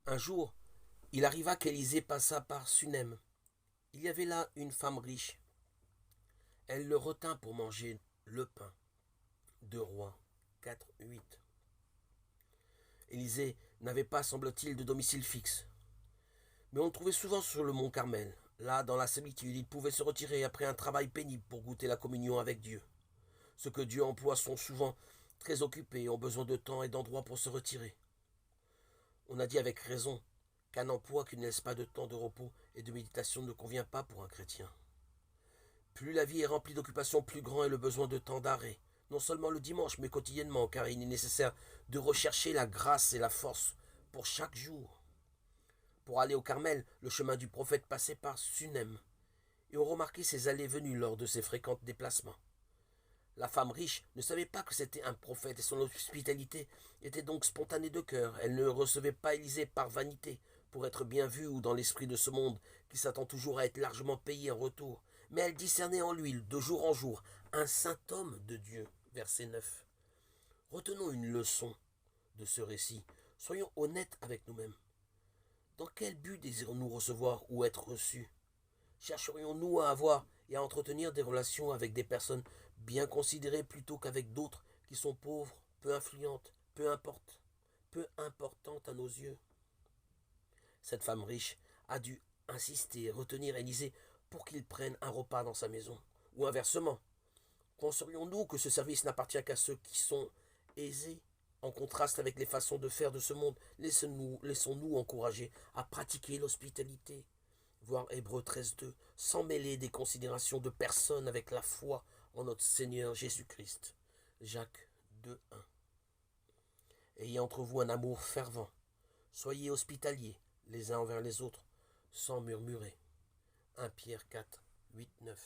Un jour, il arriva qu'Élisée passa par Sunem. Il y avait là une femme riche. Elle le retint pour manger le pain. 2 Rois 4:8. Élisée n'avait pas, semble-t-il, de domicile fixe. Mais on le trouvait souvent sur le mont Carmel. Là, dans la solitude, il pouvait se retirer après un travail pénible pour goûter la communion avec Dieu. Ceux que Dieu emploie sont souvent très occupés et ont besoin de temps et d'endroits pour se retirer. On a dit avec raison qu'un emploi qui ne laisse pas de temps de repos et de méditation ne convient pas pour un chrétien. Plus la vie est remplie d'occupations, plus grand est le besoin de temps d'arrêt, non seulement le dimanche, mais quotidiennement, car il est nécessaire de rechercher la grâce et la force pour chaque jour. Pour aller au Carmel, le chemin du prophète passait par Sunem, et on remarquait ses allées-venues lors de ses fréquents déplacements. La femme riche ne savait pas que c'était un prophète et son hospitalité était donc spontanée de cœur. Elle ne recevait pas Élisée par vanité, pour être bien vue ou dans l'esprit de ce monde qui s'attend toujours à être largement payé en retour. Mais elle discernait en lui, de jour en jour, un saint homme de Dieu. Verset 9. Retenons une leçon de ce récit. Soyons honnêtes avec nous-mêmes. Dans quel but désirons-nous recevoir ou être reçus? Chercherions-nous à avoir et à entretenir des relations avec des personnes bien considérées plutôt qu'avec d'autres qui sont pauvres, peu influentes, peu importantes à nos yeux? Cette femme riche a dû insister et retenir Élisée pour qu'il prenne un repas dans sa maison. Ou inversement, penserions-nous que ce service n'appartient qu'à ceux qui sont aisés, en contraste avec les façons de faire de ce monde? Laissons-nous encourager à pratiquer l'hospitalité, voir Hébreux 13:2, sans mêler des considérations de personne avec la foi en notre Seigneur Jésus-Christ. Jacques 2:1. Ayez entre vous un amour fervent. Soyez hospitaliers les uns envers les autres, sans murmurer. 1 Pierre 4:8-9.